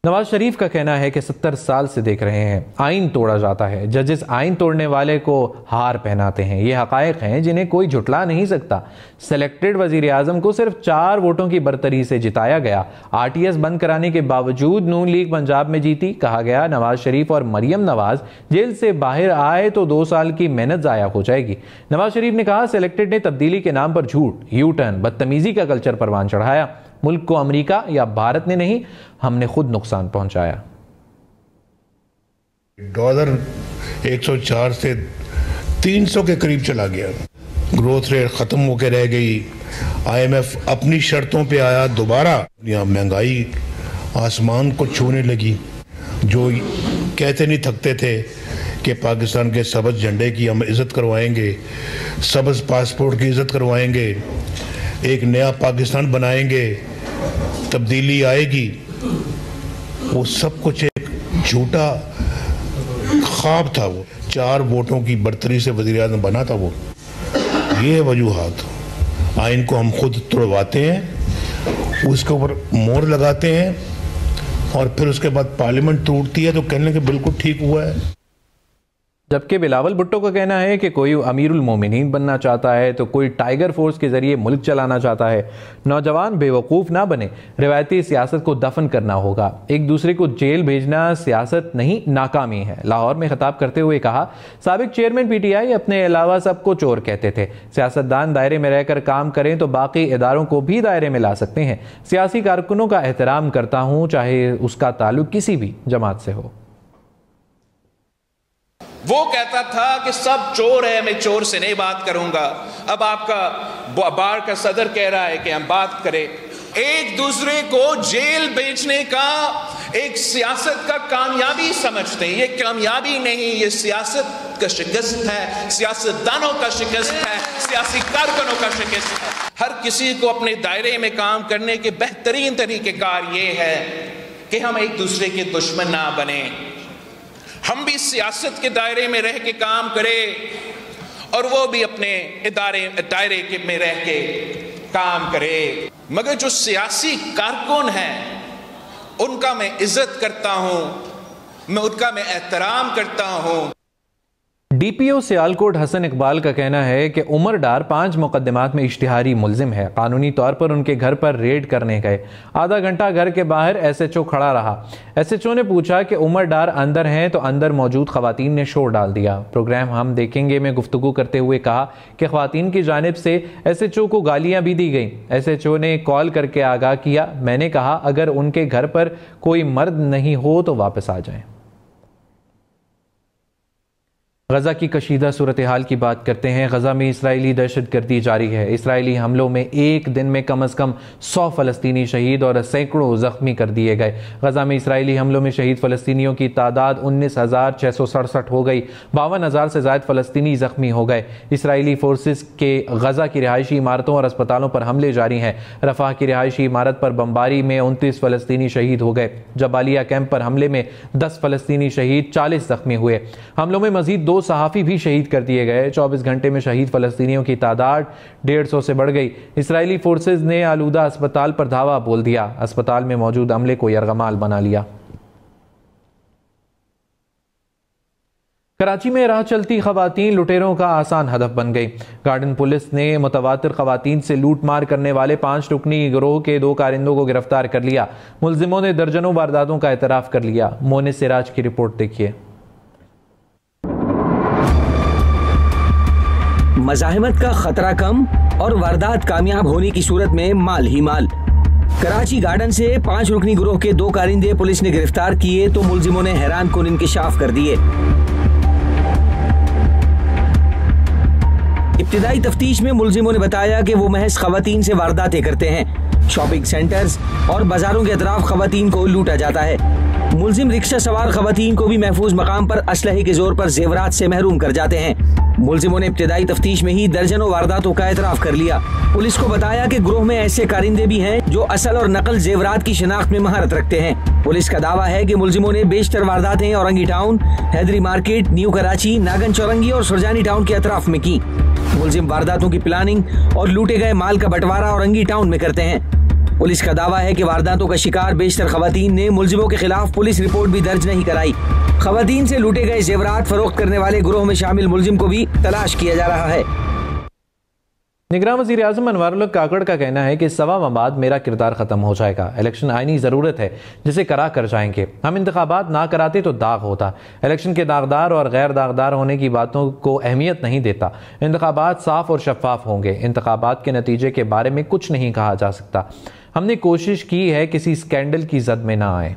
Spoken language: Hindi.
नवाज शरीफ का कहना है कि 70 साल से देख रहे हैं आइन तोड़ा जाता है, जजेस आइन तोड़ने वाले को हार पहनाते हैं। ये हकायक हैं जिन्हें कोई झुटला नहीं सकता। सेलेक्टेड वजीर आजम को सिर्फ 4 वोटों की बरतरी से जिताया गया। RTS बंद कराने के बावजूद नून लीग पंजाब में जीती। कहा गया नवाज शरीफ और मरियम नवाज जेल से बाहर आए तो 2 साल की मेहनत जाया हो जाएगी। नवाज शरीफ ने कहा सेलेक्टेड ने तब्दीली के नाम पर झूठ, यू टर्न, बदतमीजी का कल्चर परवान चढ़ाया। मुल्क को अमेरिका या भारत ने नहीं, हमने खुद नुकसान पहुंचाया। डॉलर 104 से 300 के करीब चला गया। ग्रोथ रेट खत्म होकर रह गई। IMF अपनी शर्तों पे आया दोबारा। यहाँ महंगाई आसमान को छूने लगी। जो कहते नहीं थकते थे कि पाकिस्तान के सबज झंडे की हम इज्जत करवाएंगे, सबज पासपोर्ट की इज्जत करवाएंगे, एक नया पाकिस्तान बनाएंगे, तब्दीली आएगी, वो सब कुछ एक झूठा ख्वाब था। वो 4 वोटों की बरतरी से वज़ीर आज़म बना था। वो ये वजूहात, आइन को हम खुद तोड़वाते हैं, उसके ऊपर मोहर लगाते हैं और फिर उसके बाद पार्लियामेंट टूटती है तो कहने के बिल्कुल ठीक हुआ है। जबकि बिलावल भुट्टो का कहना है कि कोई अमीरुल मोमिनीन बनना चाहता है तो कोई टाइगर फोर्स के जरिए मुल्क चलाना चाहता है। नौजवान बेवकूफ़ ना बने, रिवायती सियासत को दफन करना होगा। एक दूसरे को जेल भेजना सियासत नहीं, नाकामी है। लाहौर में खिताब करते हुए कहा साबिक चेयरमैन PTI अपने अलावा सबको चोर कहते थे। सियासतदान दायरे में रहकर काम करें तो बाकी इदारों को भी दायरे में ला सकते हैं। सियासी कारकुनों का एहतराम करता हूँ, चाहे उसका ताल्लुक किसी भी जमात से हो। वो कहता था कि सब चोर है, मैं चोर से नहीं बात करूंगा। अब आपका बार का सदर कह रहा है कि हम बात करें। एक दूसरे को जेल भेजने का एक सियासत का कामयाबी समझते हैं। ये कामयाबी नहीं, ये सियासत का शिकस्त है, सियासतदानों का शिकस्त है, सियासी कारकुनों का शिकस्त है। हर किसी को अपने दायरे में काम करने के बेहतरीन तरीकेकार ये है कि हम एक दूसरे के दुश्मन ना बने, हम भी सियासत के दायरे में रह के काम करें और वो भी अपने दायरे में रह के काम करे। मगर जो सियासी कारकुन हैं उनका मैं इज्जत करता हूं, उनका मैं एहतराम करता हूं। DPO सियालकोट हसन इकबाल का कहना है कि उमर डार 5 मुकदमात में इश्तिहारी मुल्जिम है। कानूनी तौर पर उनके घर पर रेड करने गए। आधा घंटा घर के बाहर SHO खड़ा रहा। SHO ने पूछा कि उमर डार अंदर हैं तो अंदर मौजूद खवातीन ने शोर डाल दिया। प्रोग्राम हम देखेंगे में गुफ्तगू करते हुए कहा कि खवातीन की जानिब से SHO को गालियां भी दी गई। SHO ने कॉल करके आगाह किया। मैंने कहा अगर उनके घर पर कोई मर्द नहीं हो तो वापस आ जाएं। गजा की कशीदा सूरत हाल की बात करते हैं। गजा में इसराइली दहशतगर्दी जारी है। इसराइली हमलों में एक दिन में कम अज़ कम 100 फ़लस्तीनी शहीद और सैकड़ों ज़ख्मी कर दिए गए। गजा में इसराइली हमलों में शहीद फ़लस्तीनियों की तादाद 19,667 हो गई। 52,000 से ज़ायद फ़लस्तीनी ज़ख्मी हो गए। इसराइली फोर्सेस के गजा की रिहायशी इमारतों और अस्पतालों पर हमले जारी हैं। रफ़ाह की रिहायशी इमारत पर बमबारी में 29 फ़लस्तीनी शहीद हो गए। जबालिया कैंप पर हमले में 10 फ़लस्तीनी शहीद, 40 ज़ख्मी हुए। हमलों में मजीद 2 सहाफ़ी भी शहीद कर दिए गए। 24 घंटे में शहीद फ़लस्तीनियों की तादाद 150 से बढ़ गई। इसराइली फोर्सेज ने आलूदा अस्पताल पर धावा बोल दिया। अस्पताल में मौजूद अमले को यरगमाल बना लिया। कराची में राह चलती खवातीन लुटेरों का आसान हदफ बन गई। गार्डन पुलिस ने मुतवातिर खवातीन से लूट मार करने वाले 5 रुकनी गिरोह के 2 कारिंदों को गिरफ्तार कर लिया। मुल्जिमों ने दर्जनों वारदातों का एतराफ़ कर लिया। मोनिस सिराज की रिपोर्ट देखिए। मज़ाहमत का खतरा कम और वारदात कामयाब होने की सूरत में माल ही माल। कराची गार्डन से 5 रुकनी गिरोह के 2 कारिंदे पुलिस ने गिरफ्तार किए तो मुल्जिमों ने हैरान कुन इंकिशाफ कर दिए। इब्तिदाई तफ्तीश में मुल्जिमों ने बताया कि वो महज खवातीन से वारदातें करते हैं। शॉपिंग सेंटर्स और बाजारों के अतराफ खवातीन को लूटा जाता है। मुल्जिम रिक्शा सवार खवातीन को भी महफूज मकाम पर असलहे के जोर पर जेवरात से महरूम कर जाते हैं। मुल्जिमों ने इब्तिदाई तफ्तीश में ही दर्जनों वारदातों का एतराफ कर लिया। पुलिस को बताया कि गिरोह में ऐसे कारिंदे भी हैं जो असल और नकल जेवरात की शिनाख्त में महारत रखते हैं। पुलिस का दावा है कि मुल्जिमों ने बेशतर वारदातें Orangi Town, Haidari Market, New Karachi, Nagan Chowrangi और सुरजानी टाउन के अतराफ में की। मुल्जिम वारदातों की प्लानिंग और लूटे गए माल का बंटवारा औरंगी टाउन में करते हैं। पुलिस का दावा है कि वारदातों का शिकार बेशतर खवातीन ने मुलजिमों के खिलाफ पुलिस रिपोर्ट भी दर्ज नहीं कराई। खवातीन से लूटे गए जेवरात फरोख्त करने वाले गिरोह में शामिल मुलजिम को भी तलाश किया जा रहा है। निगरान वज़ीर आज़म अनवारुल हक काकड़ का कहना है कि सवा माह बाद मेरा किरदार खत्म हो जाएगा। इलेक्शन आईनी ज़रूरत है जिसे करा कर जाएंगे। हम इंतखाबात ना कराते तो दाग होता। इलेक्शन के दागदार और गैर दागदार होने की बातों को अहमियत नहीं देता। इंतखाबात साफ और शफाफ होंगे। इंतखाबात के नतीजे के बारे में कुछ नहीं कहा जा सकता। हमने कोशिश की है किसी स्कैंडल की जद में ना आए।